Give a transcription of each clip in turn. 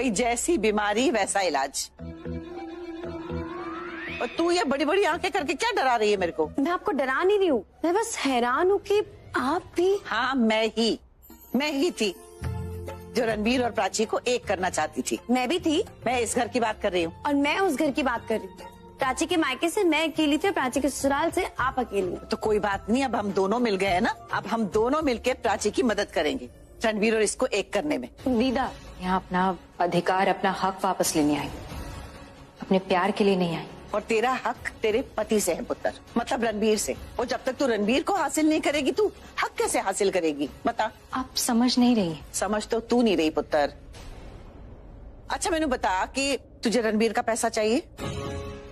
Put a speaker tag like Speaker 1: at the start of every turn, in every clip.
Speaker 1: भाई जैसी बीमारी वैसा इलाज। और तू ये बड़ी बड़ी आंखें करके क्या डरा रही है मेरे को?
Speaker 2: मैं आपको डरा नहीं रही हूँ, मैं बस हैरान हूँ कि आप भी।
Speaker 1: हाँ मैं ही थी जो रणबीर और प्राची को एक करना चाहती थी।
Speaker 2: मैं भी थी।
Speaker 1: मैं इस घर की बात कर रही हूँ।
Speaker 2: और मैं उस घर की बात कर रही हूँ। प्राची के मायके से मैं अकेली थी, प्राची के ससुराल से आप अकेली।
Speaker 1: तो कोई बात नहीं, अब हम दोनों मिल गए हैं ना, अब हम दोनों मिलके प्राची की मदद करेंगे रणबीर और इसको एक करने में।
Speaker 3: दीदा यहाँ अपना अधिकार, अपना हक वापस लेने आई, अपने प्यार के लिए नहीं आई।
Speaker 1: और तेरा हक तेरे पति से है पुत्र, मतलब रणबीर से। और जब तक तू रणबीर को हासिल नहीं करेगी तू हक कैसे हासिल करेगी बता?
Speaker 3: आप समझ नहीं रही।
Speaker 1: समझ तो तू नहीं रही पुत्र। अच्छा मैंने बता कि तुझे रणबीर का पैसा चाहिए?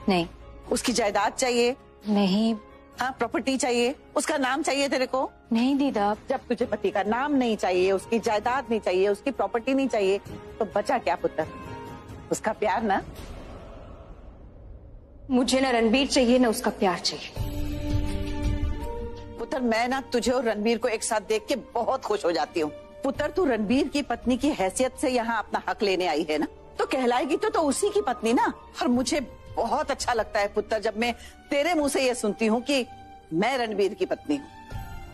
Speaker 3: नहीं।
Speaker 1: उसकी जायदाद चाहिए?
Speaker 3: नहीं।
Speaker 1: हाँ प्रॉपर्टी चाहिए? उसका नाम चाहिए तेरे को?
Speaker 3: नहीं दीदा।
Speaker 1: जब तुझे पति का नाम नहीं चाहिए, उसकी जायदाद नहीं चाहिए, उसकी प्रॉपर्टी नहीं चाहिए, तो बचा क्या पुत्र? उसका प्यार ना।
Speaker 3: मुझे ना रणबीर चाहिए ना उसका प्यार चाहिए।
Speaker 1: पुत्र मैं ना तुझे और रणबीर को एक साथ देख के बहुत खुश हो जाती हूँ। पुत्र तू रणबीर की पत्नी की हैसियत से यहाँ अपना हक लेने आई है ना, तो कहलाएगी तो उसी की पत्नी ना। और मुझे बहुत अच्छा लगता है पुत्र जब मैं तेरे मुंह से ये सुनती हूँ कि मैं रणबीर की पत्नी हूँ।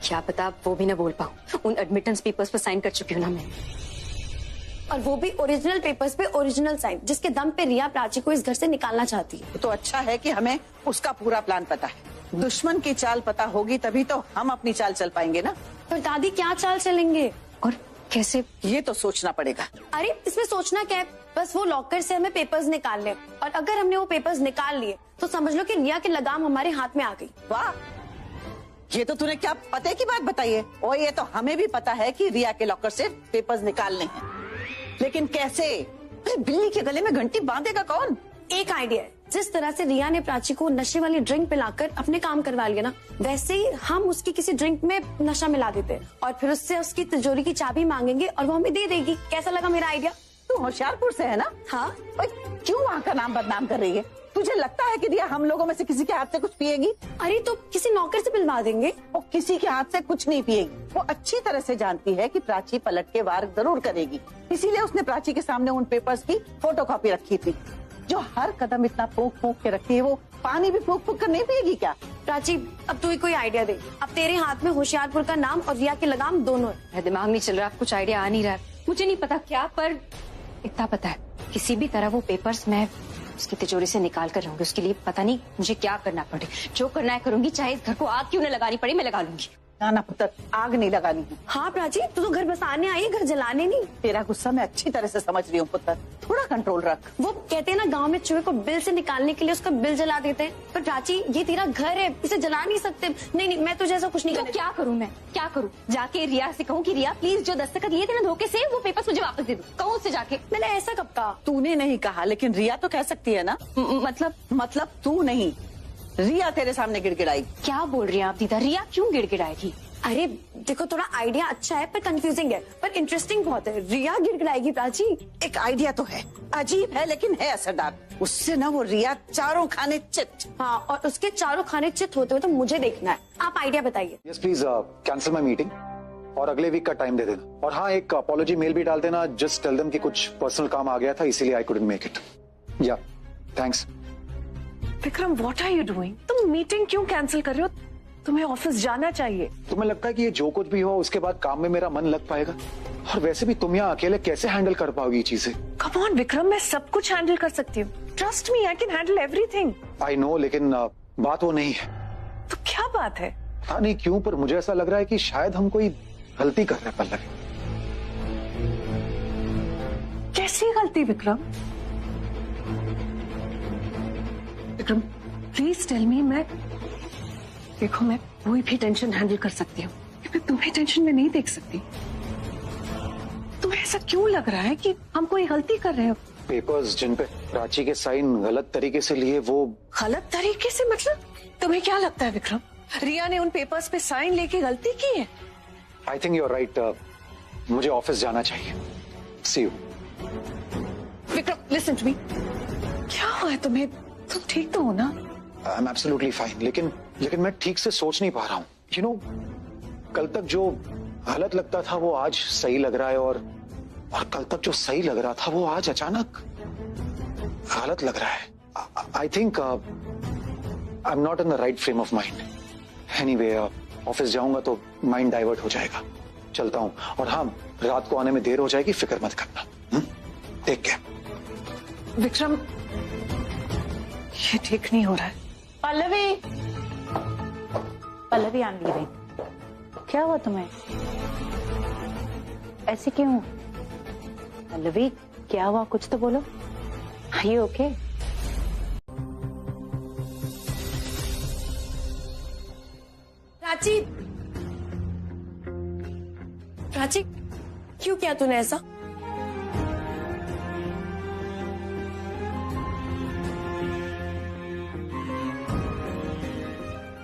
Speaker 3: क्या पता आप वो भी ना बोल पाऊँ। उन एडमिटेंस पेपर्स पर साइन कर चुकी हूँ ना मैं।
Speaker 2: और वो भी ओरिजिनल पेपर्स पे ओरिजिनल साइन, जिसके दम पे रिया प्राची को इस घर से निकालना चाहती है।
Speaker 1: तो अच्छा है कि हमें उसका पूरा प्लान पता है। दुश्मन की चाल पता होगी तभी तो हम अपनी चाल चल पाएंगे ना।
Speaker 2: पर दादी क्या चाल चलेंगे
Speaker 3: और कैसे,
Speaker 1: ये तो सोचना पड़ेगा।
Speaker 2: अरे इसमें सोचना क्या है, बस वो लॉकर से हमें पेपर्स निकाल ले, और अगर हमने वो पेपर्स निकाल लिए तो समझ लो कि रिया की लगाम हमारे हाथ में आ गई।
Speaker 1: वाह, ये तो तूने क्या पते की बात बताई है। और ये तो हमें भी पता है कि रिया के लॉकर से पेपर्स निकालने हैं, लेकिन कैसे? अरे बिल्ली के गले में घंटी बांधेगा कौन?
Speaker 2: एक आइडिया है, जिस तरह से रिया ने प्राची को नशे वाली ड्रिंक पिलाकर अपने काम करवा लिया ना, वैसे ही हम उसकी किसी ड्रिंक में नशा मिला देते हैं और फिर उससे उसकी तिजोरी की चाबी मांगेंगे और वो हमें दे देगी। कैसा लगा मेरा आइडिया?
Speaker 1: तू होशियारपुर से है ना?
Speaker 2: हाँ।
Speaker 1: क्यों वहाँ का नाम बदनाम कर रही है? तुझे लगता है कि रिया हम लोगों में से किसी के हाथ से कुछ पिएगी?
Speaker 2: अरे तो किसी नौकर से पिलवा देंगे।
Speaker 1: और किसी के हाथ से कुछ नहीं पिएगी। वो अच्छी तरह से जानती है कि प्राची पलट के वार जरूर करेगी, इसीलिए उसने प्राची के सामने उन पेपर्स की फोटोकॉपी रखी थी। जो हर कदम इतना फूंक फूंक के रखती है, वो पानी भी फूंक फूंक कर नहीं पिएगी क्या?
Speaker 2: प्राची अब तू ही कोई आइडिया दे। अब तेरे हाथ में होशियारपुर का नाम और रिया की लगाम दोनों है।
Speaker 3: मेरा दिमाग नहीं चल रहा, कुछ आइडिया आ नहीं रहा। मुझे नहीं पता क्या, पर इतना पता है किसी भी तरह वो पेपर्स मैं उसकी तिजोरी से निकाल कर रहूंगी। उसके लिए पता नहीं मुझे क्या करना पड़े, जो करना है करूंगी, चाहे इस घर को आग क्यों न लगानी पड़े, मैं लगा लूंगी।
Speaker 1: ना पुत्र, आग नहीं लगानी है।
Speaker 2: हाँ प्राची, तू तो घर बसाने आई है, घर जलाने नहीं।
Speaker 1: तेरा गुस्सा मैं अच्छी तरह से समझ रही हूँ पुत्र, थोड़ा कंट्रोल रख।
Speaker 2: वो कहते हैं ना, गांव में चूहे को बिल से निकालने के लिए उसका बिल जला देते हैं, पर प्राची ये तेरा घर है, इसे जला नहीं सकते। नहीं मैं तुझे ऐसा कुछ नहीं
Speaker 3: तो क्या करूँ? मैं क्या करूँ? जाके रिया से कहूँ कि रिया प्लीज जो दस्तखत लिए थे ना धोखे से, वो पेपर्स मुझे वापस दे दो? कहूँ उससे जाके?
Speaker 2: मैंने ऐसा कब कहा?
Speaker 1: तूने नहीं कहा, लेकिन रिया तो कह सकती है ना। मतलब तू नहीं, रिया तेरे सामने गिड़गिड़ाई।
Speaker 3: क्या बोल रही हैं आप दीदा? रिया क्यों गिड़गिड़ाएगी?
Speaker 2: अरे देखो, थोड़ा आइडिया अच्छा है पर कंफ्यूजिंग है, पर इंटरेस्टिंग बहुत है। रिया गिड़गिड़ाएगी प्राची?
Speaker 1: एक आइडिया तो है, अजीब है लेकिन है असरदार। उससे ना वो रिया चारों खाने चित।
Speaker 2: हाँ, और उसके चारों खाने चित होते हुए तो मुझे देखना है। आप आइडिया बताइए।
Speaker 4: Yes please cancel my meeting और अगले वीक का टाइम दे देना। और हाँ, एक अपॉलॉजी मेल भी डाल देना। जस्ट टेल देम कि कुछ पर्सनल काम आ गया था, इसीलिए I couldn't make it. Yeah thanks.
Speaker 5: Vikram, what are you doing? तुम मीटिंग क्यों कैंसिल कर रहे हो? तुम्हें ऑफिस जाना चाहिए।
Speaker 4: तुम्हें लगता है कि ये जो कुछ भी हो उसके बाद काम में मेरा मन लग पाएगा? और वैसे भी तुम यहाँ अकेले कैसे हैंडल कर पाओगी ये चीजें?
Speaker 5: कम ऑन विक्रम, मैं सब कुछ हैंडल कर सकती हूँ। Trust me, I can handle everything.
Speaker 4: I know, लेकिन बात वो नहीं है।
Speaker 5: तो क्या बात है?
Speaker 4: हाँ नहीं क्यों, पर मुझे ऐसा लग रहा है कि शायद हम कोई गलती कर रहे हैं पल्लवी।
Speaker 5: कैसी गलती Vikram? Vikram please tell me. मैं देखो, मैं कोई भी टेंशन हैंडल कर सकती हूँ, मैं तुम्हें टेंशन में नहीं देख सकती। तुम्हें ऐसा क्यों लग रहा है कि हम कोई गलती कर रहे हो?
Speaker 4: पेपर्स जिन पे प्राची के साइन गलत तरीके से लिए, वो
Speaker 5: गलत तरीके से मतलब? तुम्हें क्या लगता है विक्रम, रिया ने उन पेपर्स पे साइन लेके गलती की है?
Speaker 4: I think you are right. मुझे ऑफिस जाना चाहिए। See you.
Speaker 5: Vikram listen to me. क्या हुआ है तुम्हें? तुम ठीक तो हो ना?
Speaker 4: आई एम एब्सोल्युटली फाइन, लेकिन मैं ठीक से सोच नहीं पा रहा हूँ। यू नो, कल तक जो गलत लगता था वो आज सही लग रहा है, और और कल तक जो सही लग रहा था वो आज अचानक गलत लग रहा है। I think I am not in the right frame of mind. Anyway office जाऊंगा तो माइंड डाइवर्ट हो जाएगा। चलता हूं। और हाँ, रात को आने में देर हो जाएगी, फिक्र मत करना। Take care.
Speaker 5: विक्रम, ये ठीक नहीं हो रहा है।
Speaker 1: Pallavi, Pallavi I am leaving. क्या हुआ तुम्हें? ऐसे क्यों? पल्लवी क्या हुआ, कुछ तो बोलो। Are you okay?
Speaker 2: Prachi, Prachi, क्यों किया तूने ऐसा?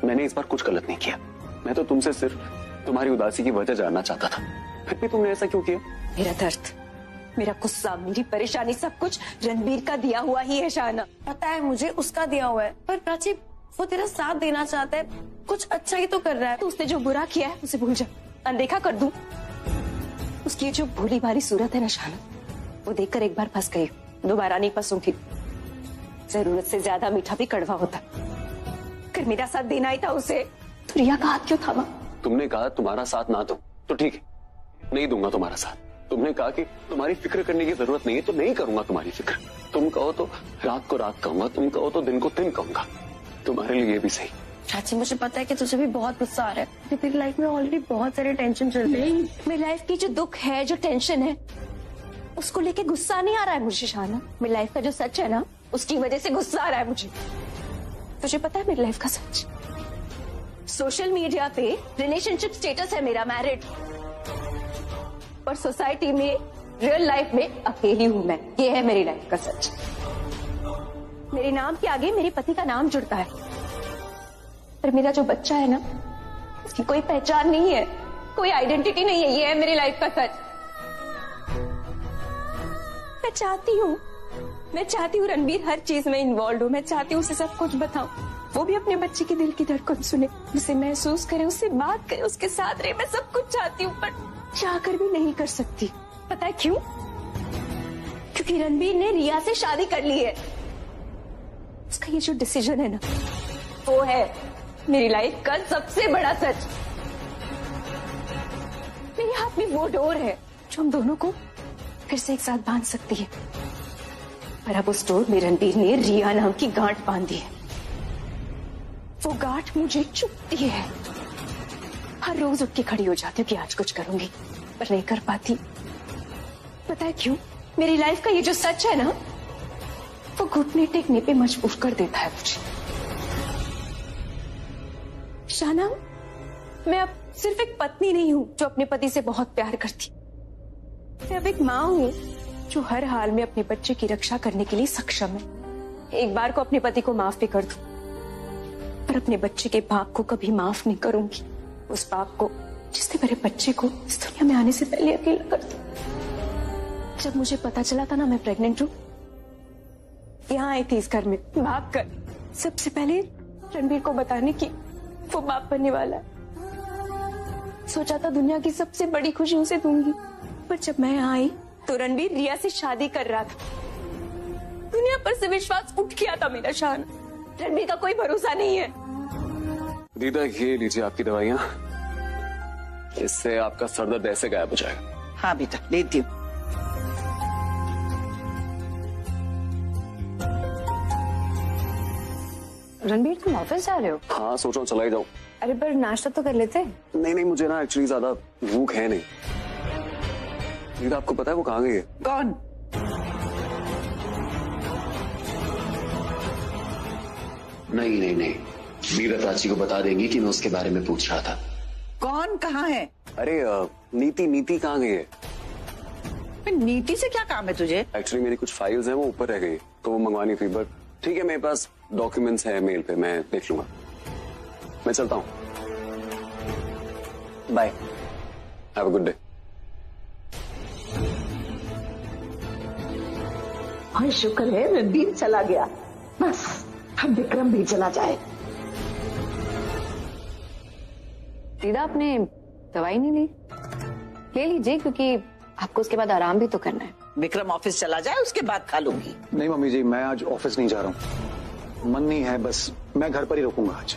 Speaker 6: मैंने इस बार कुछ गलत नहीं किया। मैं तो तुमसे सिर्फ तुम्हारी उदासी की वजह जानना चाहता था, फिर भी तुमने ऐसा क्यों किया?
Speaker 3: मेरा दर्द, मेरा गुस्सा, मेरी परेशानी, सब कुछ रणबीर का दिया हुआ ही है शाना।
Speaker 2: पता है मुझे उसका दिया हुआ है, पर प्राची वो तेरा साथ देना चाहता है, कुछ अच्छा ही तो कर रहा है।
Speaker 3: तो उसने जो बुरा किया है उसे भूल जा, अनदेखा कर दूं। उसकी जो भोली भाली सूरत है ना शाना, वो देखकर एक बार फंस गई, दोबारा नहीं फंसूंगी। जरूरत से ज्यादा मीठा भी कड़वा होता। अगर मेरा साथ देना ही था उसे, तो रिया का हाथ क्यों थामा?
Speaker 6: तुमने कहा तुम्हारा साथ ना दो तो ठीक है, नहीं दूंगा तुम्हारा साथ। तुमने कहा कि तुम्हारी फिक्र करने की जरूरत नहीं है तो नहीं करूंगा तुम्हारी फिक्र। तुम कहो तो रात को रात कहूंगा, तुम कहो तो दिन को दिन कहूंगा। तुम्हारे लिए भी सही।
Speaker 2: प्राची मुझे पता है कि तुझे भी बहुत गुस्सा आ रहा है, तेरी लाइफ में ऑलरेडी बहुत सारे टेंशन चल रहे हैं।
Speaker 3: मेरी लाइफ की जो दुख है, जो टेंशन है, उसको लेके गुस्सा नहीं आ रहा है मुझे शाना। मेरी लाइफ का जो सच है ना, उसकी वजह से गुस्सा आ रहा है मुझे। तुझे पता है मेरी लाइफ का सच? सोशल मीडिया पे रिलेशनशिप स्टेटस है मेरा मैरिड, और सोसाइटी में रियल लाइफ में अकेली हूं मैं। ये है मेरी लाइफ का सच। मेरे नाम के आगे मेरे पति का नाम जुड़ता है, पर मेरा जो बच्चा है ना, उसकी कोई पहचान नहीं है, कोई आइडेंटिटी नहीं है। ये है मेरी लाइफ का सच। मैं चाहती हूँ रणबीर हर चीज में इन्वॉल्व हो। मैं चाहती हूँ उसे सब कुछ बताऊं, वो भी अपने बच्चे के दिल की धड़कन सुने, उसे महसूस करे, उससे बात करे, उसके साथ रहे। मैं सब कुछ चाहती हूँ, पर चाहकर भी नहीं कर सकती। पता है क्यों? क्योंकि रणबीर ने रिया से शादी कर ली है। उसका ये जो डिसीजन है ना, वो है मेरी लाइफ का सबसे बड़ा सच। मेरे हाथ में वो डोर है जो हम दोनों को फिर से एक साथ बांध सकती है, पर अब उस डोर में रणबीर ने रिया नाम की गांठ बांधी है। वो गांठ मुझे चुभती है। हर रोज उठ के खड़ी हो जाती हूँ कि आज कुछ करूंगी, पर नहीं कर पाती। पता है क्यों? मेरी लाइफ का ये जो सच है ना, वो घुटने टेकने पे मजबूर कर देता है मुझे। शाना, मैं अब सिर्फ एक पत्नी नहीं हूँ जो अपने पति से बहुत प्यार करती। मैं अब एक माँ हूँ जो हर हाल में अपने बच्चे की रक्षा करने के लिए सक्षम है। एक बार को अपने पति को माफ भी कर दूं, पर अपने बच्चे के बाप को कभी माफ नहीं करूंगी। उस बाप को जिसने मेरे बच्चे को इस दुनिया में आने से पहले अकेला कर दिया। जब मुझे पता चला था ना मैं प्रेग्नेंट हूँ, यहाँ आई थी इस घर में भाग कर, सबसे पहले रणबीर को बताने की वो बाप बनने वाला है। सोचा था दुनिया की सबसे बड़ी खुशी उसे दूंगी, पर जब मैं यहाँ आई तो रणबीर रिया से शादी कर रहा था। दुनिया पर से विश्वास उठ गया था मेरा शान। रणबीर का कोई भरोसा नहीं है।
Speaker 6: दीदा, ये लीजिए आपकी दवाइयाँ, इससे आपका सर दर्द ऐसे गायब हो जाएगा।
Speaker 1: हाँ बेटा, लेती हूँ।
Speaker 3: रणबीर, तुम ऑफिस जा रहे हो?
Speaker 6: हाँ, सोच रहा हूँ चला ही जाऊँ।
Speaker 3: अरे पर नाश्ता तो कर लेते।
Speaker 6: नहीं, मुझे ना एक्चुअली ज्यादा भूख है नहीं। दीदा, आपको पता है वो कहाँ गई है?
Speaker 1: कौन?
Speaker 7: नहीं, मीरा प्राची को बता देंगी कि मैं उसके बारे में पूछ रहा था।
Speaker 1: कौन? कहाँ है?
Speaker 6: अरे नीति कहाँ गई है?
Speaker 1: नीति से क्या काम है तुझे?
Speaker 6: एक्चुअली मेरी कुछ फाइल्स हैं, वो ऊपर रह गई, तो वो मंगवानी थी। बट ठीक है, मेरे पास डॉक्यूमेंट्स है मेल पे, मैं देख लूंगा। मैं चलता हूँ, bye, have a good day.
Speaker 1: हाँ, शुक्र है रणबीर चला गया, बस अब विक्रम भी चला जाए।
Speaker 3: दीदा, आपने दवाई नहीं ली? ले लीजिए, क्योंकि
Speaker 2: आपको उसके बाद आराम भी तो करना है।
Speaker 1: विक्रम ऑफिस चला जाए, उसके बाद खा लूंगी।
Speaker 4: नहीं मम्मी जी, मैं आज ऑफिस नहीं जा रहा हूँ, मन नहीं है, बस मैं घर पर ही रुकूंगा आज।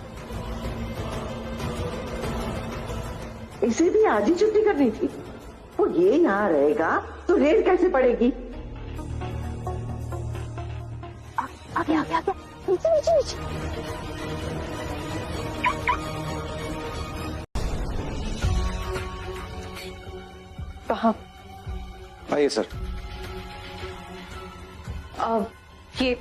Speaker 8: इसे भी आज ही छुट्टी करनी थी। वो ये यहाँ रहेगा तो रेड कैसे पड़ेगी?
Speaker 2: आगे आगे आगे, नीचे नीचे नीचे।
Speaker 5: कहाँ?
Speaker 4: आइए सर।
Speaker 5: ये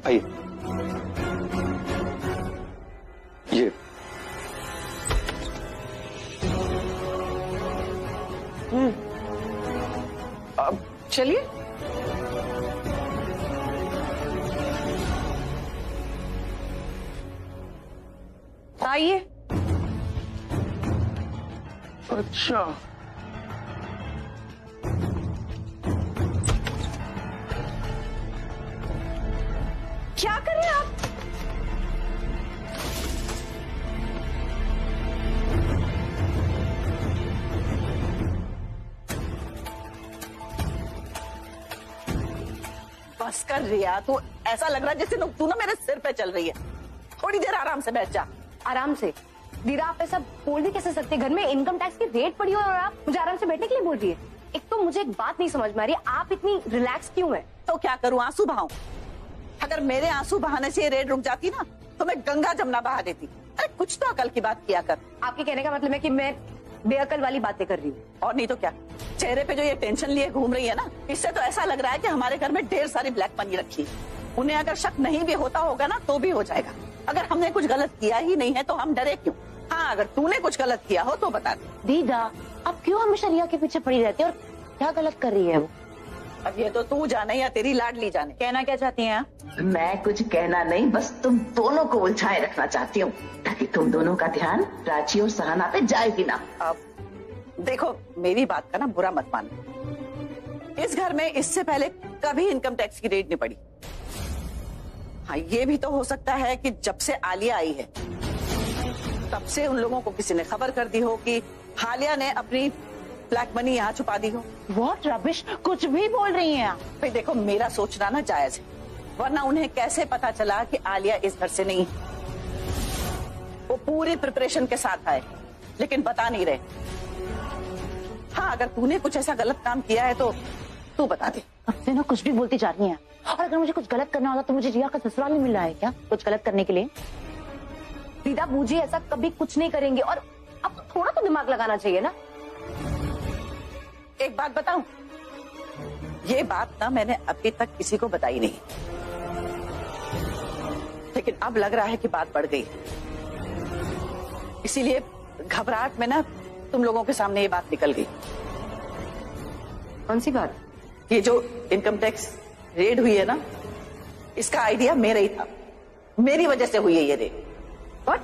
Speaker 4: आइए। ये
Speaker 1: अब चलिए। आइए।
Speaker 4: अच्छा,
Speaker 1: क्या कर रहे हैं आप? बस कर रिया, तू ऐसा लग रहा है जैसे तू ना मेरे सिर पे चल रही है। थोड़ी देर आराम से बैठ जा।
Speaker 2: आराम से? दीदा आप ऐसा बोल भी कैसे सकते? घर में इनकम टैक्स की रेट पड़ी हो और आप मुझे आराम से बैठने के लिए बोल रही है। एक तो मुझे एक बात नहीं समझ में आ रही, आप इतनी रिलैक्स क्यों है?
Speaker 1: तो क्या करूं, आंसू बहाऊं? अगर मेरे आंसू बहाने से ये रेड रुक जाती ना तो मैं गंगा जमुना बहा देती। अरे कुछ तो अकल की बात किया कर।
Speaker 2: आपके कहने का मतलब है कि मैं बेअकल वाली बातें कर रही हूँ?
Speaker 1: और नहीं तो क्या। चेहरे पे जो ये टेंशन लिए घूम रही है ना, इससे तो ऐसा लग रहा है कि हमारे घर में ढेर सारी ब्लैक मनी रखी है। उन्हें अगर शक नहीं भी होता होगा ना तो भी हो जाएगा। अगर हमने कुछ गलत किया ही नहीं है तो हम डरे क्यों? हाँ, अगर तूने कुछ गलत किया हो तो बता दे।
Speaker 2: दीदा आप क्यों हमेशा रिया के पीछे पड़ी रहती है और क्या गलत कर रही है वो?
Speaker 1: अब ये तो तू जाने या तेरी लाडली जाने। कहना क्या चाहती हैं आप?
Speaker 8: मैं कुछ कहना नहीं, बस तुम दोनों को उलझाए रखना चाहती हूँ ताकि तुम दोनों का ध्यान प्राची और सहाना पे जाए भी ना।
Speaker 1: अब देखो, मेरी बात का ना बुरा मत मानना। इस घर में इससे पहले कभी इनकम टैक्स की रेट नहीं पड़ी। हाँ, ये भी तो हो सकता है कि जब से आलिया आई है तब से उन लोगों को किसी ने खबर कर दी हो कि हालिया ने अपनी ब्लैक मनी यहाँ छुपा दी हो।
Speaker 8: व्हाट रबिश, कुछ भी बोल रही हैं आप।
Speaker 1: भाई देखो, मेरा सोचना ना जायज है, वरना उन्हें कैसे पता चला कि आलिया इस घर से नहीं है? वो पूरी प्रिपरेशन के साथ आए लेकिन बता नहीं रहे। हाँ, अगर तूने कुछ ऐसा गलत काम किया है तो तू बता दे।
Speaker 9: अब से ना कुछ भी बोलती जा रही हैं। और अगर मुझे कुछ गलत करना होता तो मुझे रिया का ससुराल नहीं मिल रहा है क्या कुछ गलत करने के लिए?
Speaker 2: दीदा मुझे ऐसा कभी कुछ नहीं करेंगे और अब थोड़ा तो दिमाग लगाना चाहिए ना।
Speaker 1: एक बात बताऊं, ये बात ना मैंने अभी तक किसी को बताई नहीं, लेकिन अब लग रहा है कि बात बढ़ गई, इसीलिए घबराहट में ना तुम लोगों के सामने ये बात निकल गई।
Speaker 2: कौन सी बात?
Speaker 1: ये जो इनकम टैक्स रेड हुई है ना, इसका आइडिया मेरा ही था। मेरी वजह से हुई है ये रेड। व्हाट?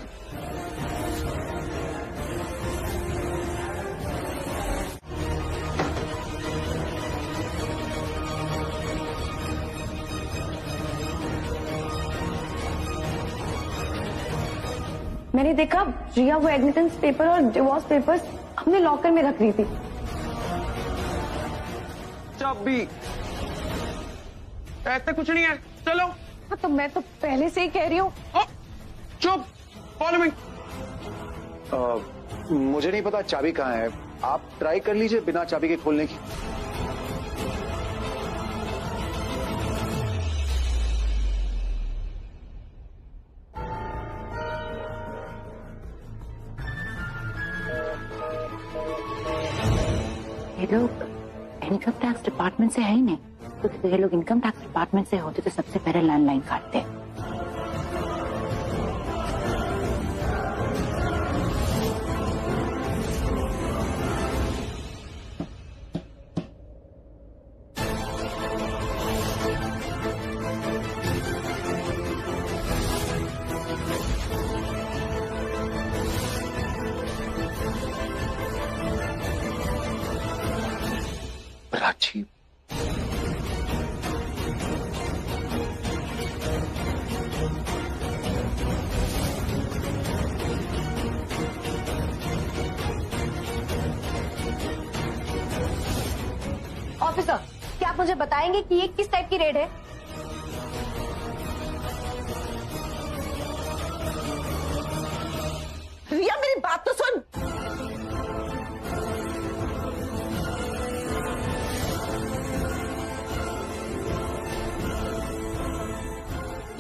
Speaker 2: मैंने देखा रिया वो एडमिटेंस पेपर और डिवोर्स पेपर्स अपने लॉकर में रख रही थी।
Speaker 10: चाबी ऐसा कुछ नहीं है, चलो।
Speaker 5: तो मैं तो पहले से ही कह रही हूँ।
Speaker 10: चुप, फॉलो मी।
Speaker 4: मुझे नहीं पता चाबी कहाँ है, आप ट्राई कर लीजिए बिना चाबी के खोलने की।
Speaker 9: ये लोग इनकम टैक्स डिपार्टमेंट से है ही नहीं, क्योंकि ये लोग इनकम टैक्स डिपार्टमेंट से होते तो सबसे पहले लैंडलाइन काटते।
Speaker 4: प्राची,
Speaker 2: ऑफिसर, क्या आप मुझे बताएंगे कि ये किस टाइप की रेड है?
Speaker 1: रिया मेरी बात तो सुन।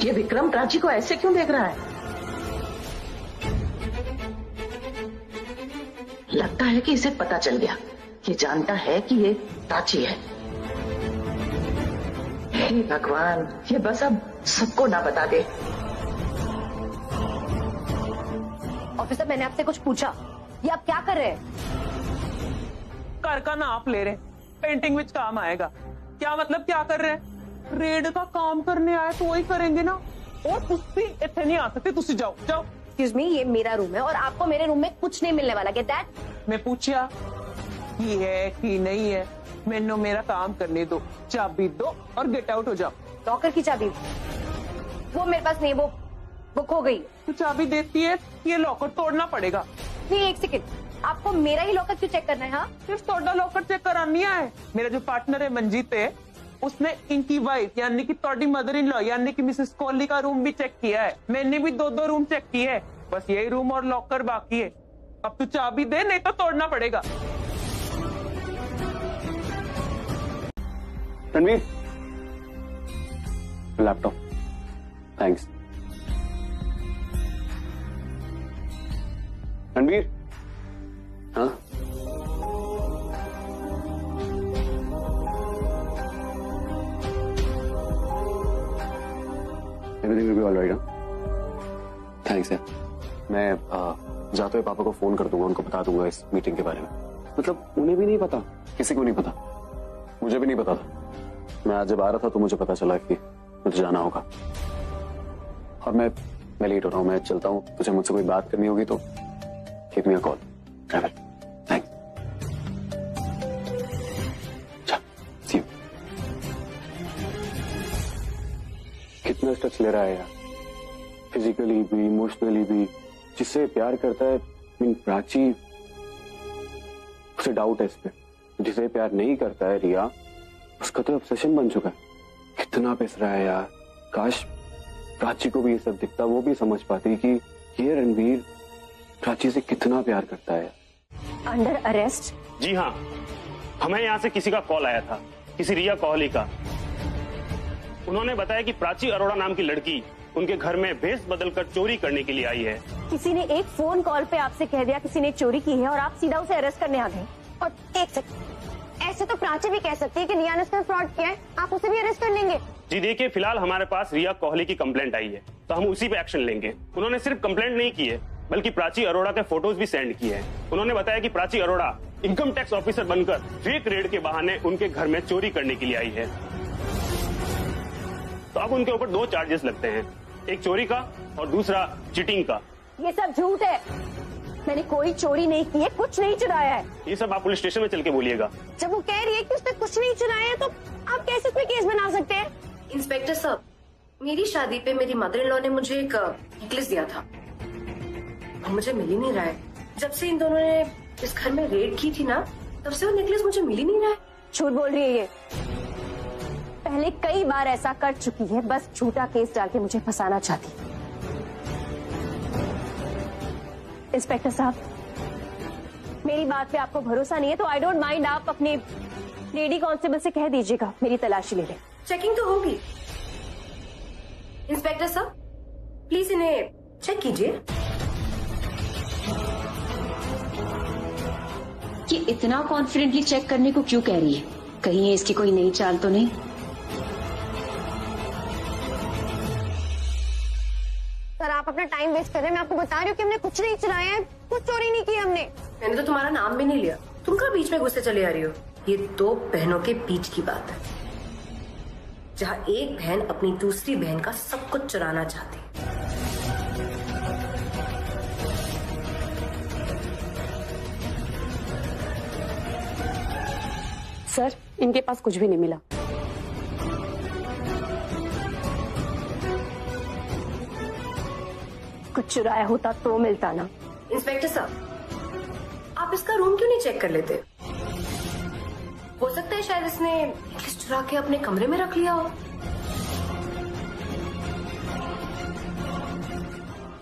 Speaker 8: ये विक्रम प्राची को ऐसे क्यों देख रहा है? लगता है कि इसे पता चल गया। ये जानता है कि ये प्राची है। हे भगवान, ये बस अब सबको ना बता दे।
Speaker 2: ऑफिसर, मैंने आपसे कुछ पूछा, ये आप क्या कर रहे हैं?
Speaker 10: घर का नाप ले रहे, पेंटिंग विच काम आएगा। क्या मतलब क्या कर रहे हैं? रेड का काम करने आए तो वही करेंगे ना। और तुसी इतने नहीं आ सकते, तुसी जाओ जाओ।
Speaker 2: एक्सक्यूज मी, ये मेरा रूम है और आपको मेरे रूम में कुछ नहीं मिलने वाला। Get that?
Speaker 10: मैं पूछा की है कि नहीं है, मैंने मेरा काम करने दो, चाबी दो और गेट आउट हो जाओ।
Speaker 2: लॉकर की चाबी वो मेरे पास नहीं, वो खो गई।
Speaker 10: तो चाबी देती है, ये लॉकर तोड़ना पड़ेगा।
Speaker 2: नहीं, एक सेकंड, आपको मेरा ही लॉकर क्यों चेक करना है? हाँ,
Speaker 10: सिर्फ तोड़ा लॉकर चेक करानी है। मेरा जो पार्टनर है मंजीत है, उसने इनकी वाइफ यानी कि तोड़ी मदर इन लॉ यानी कि मिसेस कोहली का रूम भी चेक किया है। मैंने भी 2-2 रूम चेक किए है, बस यही रूम और लॉकर बाकी है। अब तू चाबी दे, नहीं तो तोड़ना पड़ेगा।
Speaker 6: रणवीर, लैपटॉप। थैंक्स। रणवीर, हाँ everything will be all right. Thanks यार। मैं जाते हुए पापा को फोन कर दूंगा, उनको बता दूंगा इस मीटिंग के बारे में। मतलब उन्हें भी नहीं पता, किसी को नहीं पता, मुझे भी नहीं पता था। मैं आज जब आ रहा था तो मुझे पता चला कि मुझे जाना होगा। और मैं लेट हो रहा हूँ, मैं चलता हूँ। तुझे मुझसे कोई बात करनी होगी तो give me a call. Thanks. See you. कितना टच ले रहा है यार, फिजिकली भी इमोशनली भी। जिससे प्यार करता है, प्राची, उसे डाउट है इस पे। जिसे प्यार नहीं करता है रिया, उसका तो ऑब्सेशन बन चुका है। कितना पिस रहा है यार। काश प्राची को भी ये सब दिखता, वो भी समझ पाती कि ये रणवीर प्राची से कितना प्यार करता है।
Speaker 2: Under arrest?
Speaker 11: जी हाँ, हमें यहाँ से किसी का कॉल आया था, किसी रिया कोहली का। उन्होंने बताया कि प्राची अरोड़ा नाम की लड़की उनके घर में भेष बदलकर चोरी करने के लिए आई है।
Speaker 2: किसी ने एक फोन कॉल पे आपसे कह दिया किसी ने चोरी की है और आप सीधा उसे अरेस्ट करने आ गए। और एक सेकंड, ऐसे तो प्राची भी कह सकती है कि रिया ने उसका फ्रॉड किया है, आप उसे भी अरेस्ट कर लेंगे।
Speaker 11: जी देखिए, फिलहाल हमारे पास रिया कोहली की कंप्लेंट आई है तो हम उसी पे एक्शन लेंगे। उन्होंने सिर्फ कंप्लेंट नहीं की है बल्कि प्राची अरोड़ा के फोटोज भी सेंड किए हैं। उन्होंने बताया कि Prachi Arora income tax officer बनकर फेक रेड के बहाने उनके घर में चोरी करने के लिए आई है। तो अब उनके ऊपर 2 चार्जेस लगते हैं, एक चोरी का और दूसरा चीटिंग का।
Speaker 2: ये सब झूठ है, मैंने कोई चोरी नहीं की है, कुछ नहीं चुराया है।
Speaker 11: ये सब आप पुलिस स्टेशन में चल के बोलिएगा।
Speaker 2: जब वो कह रही है कि उसने कुछ नहीं चुराया है तो आप कैसे इसमें केस बना सकते हैं?
Speaker 12: इंस्पेक्टर साहब, मेरी शादी पे मेरी मदर इन लॉ ने मुझे एक नेकलेस दिया था, मुझे मिल ही नहीं रहा है। जब से इन दोनों ने इस घर में रेड की थी ना, तब से वो नेकलेस मुझे मिल ही नहीं रहा है।
Speaker 2: झूठ बोल रही है ये, पहले कई बार ऐसा कर चुकी है, बस झूठा केस डाल के मुझे फंसाना चाहती। इंस्पेक्टर साहब, मेरी बात पे आपको भरोसा नहीं है तो आई डोंट माइंड, आप अपने लेडी कांस्टेबल से कह दीजिएगा मेरी तलाशी ले ले।
Speaker 12: चेकिंग तो होगी। इंस्पेक्टर साहब, प्लीज इन्हें चेक कीजिए।
Speaker 3: ये इतना कॉन्फिडेंटली चेक करने को क्यों कह रही है? कहीं ये इसकी कोई नई चाल तो नहीं?
Speaker 2: सर, आप अपना टाइम वेस्ट कर रहे हैं। मैं आपको बता रही हूँ कि हमने कुछ नहीं चुराया है, कुछ चोरी नहीं की हमने।
Speaker 12: मैंने तो तुम्हारा नाम भी नहीं लिया, तुम कहाँ बीच में गुस्से चले आ रही हो? ये 2 बहनों के बीच की बात है, जहाँ एक बहन अपनी दूसरी बहन का सब कुछ चुराना चाहती।
Speaker 2: सर, इनके पास कुछ भी नहीं मिला। कुछ चुराया होता तो मिलता ना।
Speaker 12: इंस्पेक्टर साहब, आप इसका रूम क्यों नहीं चेक कर लेते? हो सकता है शायद इसने नेकलेस चुरा के अपने कमरे में रख लिया हो।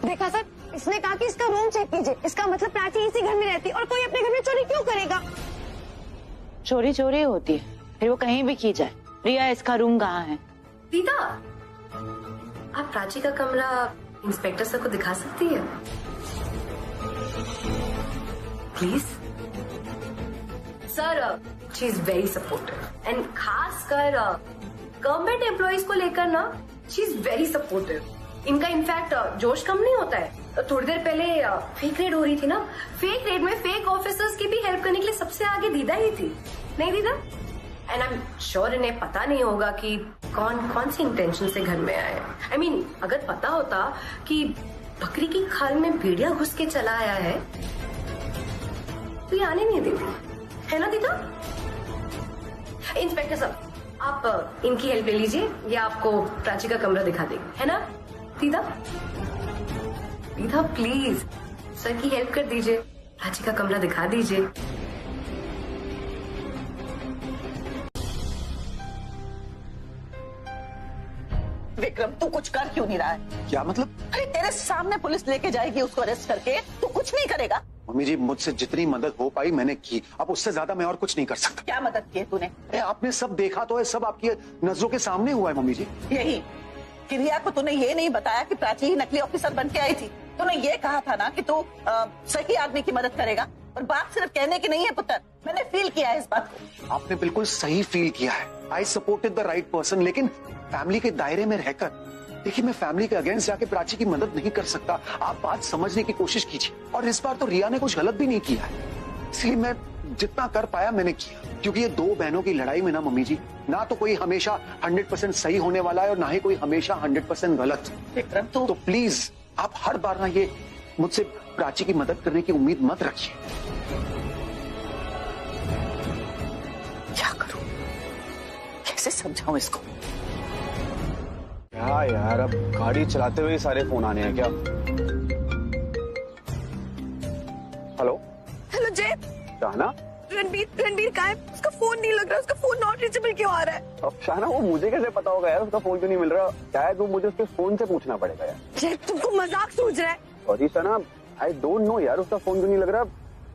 Speaker 2: देखा सर, इसने कहा कि इसका रूम चेक कीजिए। इसका मतलब प्राची इसी घर में रहती और कोई अपने घर में चोरी क्यों करेगा?
Speaker 9: चोरी चोरी होती है, फिर वो कहीं भी की जाए। रिया, इसका रूम कहाँ है?
Speaker 12: दीदा, आप प्राची का कमरा इंस्पेक्टर सर को दिखा सकती है please? Sir, she is very supportive and खासकर गवर्नमेंट एम्प्लॉइज को लेकर ना शी इज वेरी सपोर्टिव। इनका इनफैक्ट जोश कम नहीं होता है। थोड़ी देर पहले फेक रेड हो रही थी ना, फेक रेड में फेक ऑफिसर्स की भी हेल्प करने के लिए सबसे आगे दीदा ही थी, नहीं दीदा? एंड आई एम श्योर इन्हें पता नहीं होगा कि कौन कौन सी इंटेंशन से घर में आए। I mean, अगर पता होता कि बकरी की खाल में भेड़िया घुस के चला आया है तो ये आने नहीं देती, है ना दीदा? इंस्पेक्टर साहब, आप इनकी हेल्प ले लीजिए, ये आपको प्राची का कमरा दिखा देगी, है ना दीदा? दीदा प्लीज सर की हेल्प कर दीजिए, प्राची का कमरा दिखा दीजिए।
Speaker 1: विक्रम, तू कुछ कर क्यों नहीं रहा है?
Speaker 4: क्या मतलब?
Speaker 1: अरे तेरे सामने पुलिस लेके जाएगी उसको अरेस्ट करके, तू कुछ नहीं करेगा?
Speaker 4: मम्मी जी, मुझसे जितनी मदद हो पाई मैंने की, अब उससे ज्यादा मैं और कुछ नहीं कर सकता।
Speaker 1: क्या मदद की है तूने?
Speaker 4: अरे आपने सब देखा तो है, सब आपकी नजरों के सामने हुआ है मम्मी जी।
Speaker 1: यही कि रिया को तूने ये नहीं बताया कि प्राची ही नकली ऑफिसर बन के आई थी। तूने ये कहा था ना कि तू सही आदमी की मदद करेगा, और बात सिर्फ कहने की नहीं है पुत्र, मैंने फील किया है इस बात को।
Speaker 4: आपने बिल्कुल सही फील किया है। I supported the right person, लेकिन फैमिली के दायरे में रहकर। देखिए, मैं फैमिली के अगेंस्ट जाके प्राची की मदद नहीं कर सकता। आप बात समझने की कोशिश कीजिए। और इस बार तो रिया ने कुछ गलत भी नहीं किया है, इसलिए मैं जितना कर पाया मैंने किया। क्योंकि ये दो बहनों की लड़ाई में ना मम्मी जी, ना तो कोई हमेशा 100% सही होने वाला है और ना ही कोई हमेशा 100% गलत।
Speaker 1: विक्रम,
Speaker 4: तो प्लीज आप हर बार ना ये मुझसे प्राची की मदद करने की उम्मीद मत रखिए।
Speaker 1: क्या करूं, कैसे समझाऊं इसको?
Speaker 6: क्या यार, अब गाड़ी चलाते हुए सारे फोन आने हैं क्या? हेलो
Speaker 2: हेलो जय,
Speaker 6: शाहना,
Speaker 2: रणबीर कहाँ है? उसका फोन नहीं लग रहा, उसका फोन नॉट रीचेबल क्यों आ रहा है?
Speaker 6: अब शाहना, वो मुझे कैसे पता होगा यार उसका फोन क्यों नहीं मिल रहा? शायद वो मुझे उसके फोन से पूछना पड़ेगा यार।
Speaker 2: जय, तुमको मजाक सूझ रहा है?
Speaker 6: सॉरी शाहना, आई डोंट नो यार उसका फोन क्यों नहीं लग रहा,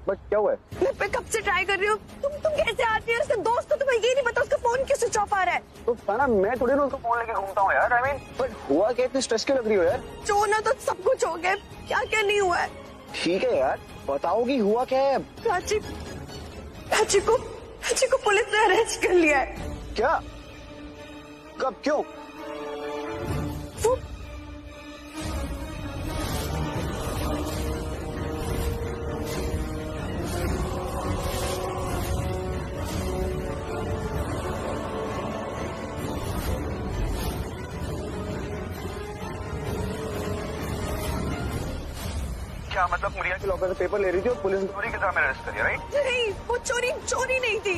Speaker 6: बट क्या हुआ है?
Speaker 2: मैं कब से ट्राई कर रही हूँ। तुम कैसे आती है? उसका दोस्त तो तुम्हें ये नहीं पता उसका फोन क्यों स्विच ऑफ आ रहा है?
Speaker 6: तो शाहना, मैं थोड़ी ना उसका फोन लेके घूमता हूँ यार। आई मीन, बट हुआ क्या? इतनी स्ट्रेस क्यों लग रही हो यार?
Speaker 2: जो ना तो सब कुछ हो गया, क्या क्या नहीं हुआ है।
Speaker 6: ठीक है यार, बताओगी हुआ क्या है?
Speaker 2: प्राची को पुलिस ने अरेस्ट कर लिया है।
Speaker 6: क्या? कब? क्यों? क्या मतलब रिया के लॉकर से पेपर ले रही थी और पुलिस ने चोरी के काम में अरेस्ट कर दिया, राइट?
Speaker 2: नहीं, वो चोरी नहीं थी,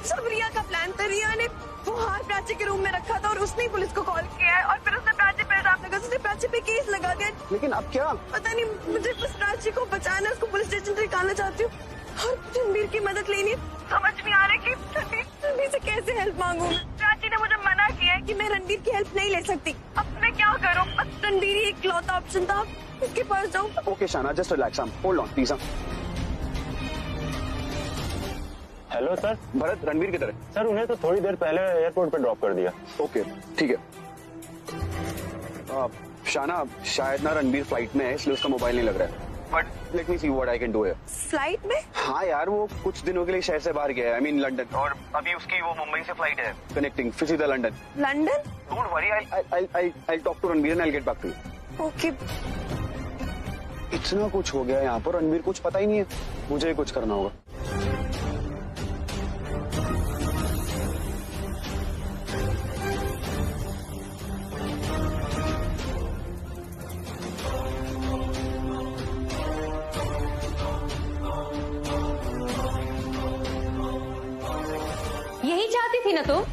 Speaker 2: सब रिया का प्लान था। रिया ने वो हार प्राची के रूम में रखा था और उसने ही पुलिस को कॉल किया है, और फिर उसने प्राची पे इल्जाम लगा, उसने प्राची पे केस लगा दिया।
Speaker 6: लेकिन अब क्या?
Speaker 2: पता नहीं, मुझे बस प्राची को बचाना है, उसको पुलिस स्टेशन से निकालना चाहती हूँ और रणबीर की मदद लेनी है। समझ नहीं आ रहा कि रणबीर से कैसे हेल्प मांगू। प्राची ने मुझे मना किया है कि मैं रणबीर की हेल्प नहीं ले सकती। अब मैं क्या करूँ? बस रणबीर ही इकलौता ऑप्शन था, उसके पास जाऊँ।
Speaker 6: ओके शाना, just relax, hold on please.
Speaker 11: Hello sir.
Speaker 6: Bharat, Ranbir किधर है?
Speaker 11: सर, उन्हें तो थोड़ी देर पहले एयरपोर्ट पे ड्रॉप कर दिया।
Speaker 6: ओके, ठीक है। शाना, शायद ना रणबीर फ्लाइट में है, इसलिए उसका मोबाइल नहीं लग रहा है। But let me see what I can do here.
Speaker 2: Flight में?
Speaker 6: हाँ यार, वो कुछ दिनों के लिए शहर से बाहर गया है, आई मीन लंदन, और अभी उसकी वो मुंबई से फ्लाइट है कनेक्टिंग फिर सीधा London. Don't worry, I talk to Ranbir and I get back to you.
Speaker 2: Okay.
Speaker 6: इतना कुछ हो गया यहाँ पर, रणबीर कुछ पता ही नहीं है, मुझे ही कुछ करना होगा।
Speaker 3: यही चाहती थी ना तुम?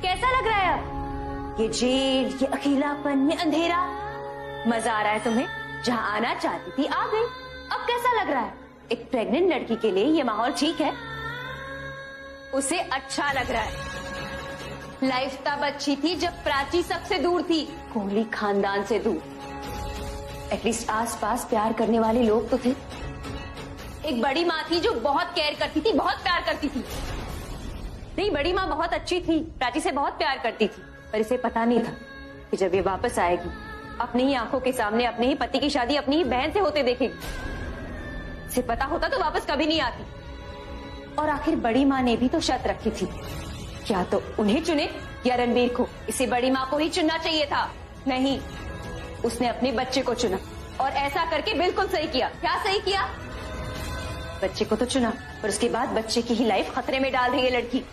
Speaker 3: कैसा लग रहा है अब? ये जेल, ये अकेलापन, ये अंधेरा, मजा आ रहा है तुम्हें? जहाँ आना चाहती थी आ गई। अब कैसा लग रहा है? एक प्रेग्नेंट लड़की के लिए ये माहौल ठीक है? उसे अच्छा लग रहा है। लाइफ तब अच्छी थी जब प्राची सबसे दूर थी, कोहली खानदान से दूर। एटलीस्ट आसपास प्यार करने वाले लोग तो थे। एक बड़ी माँ थी जो बहुत केयर करती थी, बहुत प्यार करती थी। नहीं, बड़ी माँ बहुत अच्छी थी, प्राची से बहुत प्यार करती थी, पर इसे पता नहीं था कि जब ये वापस आएगी अपनी ही आंखों के सामने अपने ही पति की शादी अपनी ही बहन से होते देखेगी। इसे पता होता तो वापस कभी नहीं आती। और आखिर बड़ी माँ ने भी तो शर्त रखी थी, क्या तो उन्हें चुने या रणबीर को। इसे बड़ी माँ को ही चुनना चाहिए था। नहीं, उसने अपने बच्चे को चुना और ऐसा करके बिल्कुल सही किया। क्या सही किया? बच्चे को तो चुना, पर उसके बाद बच्चे की ही लाइफ खतरे में डाल रही है लड़की।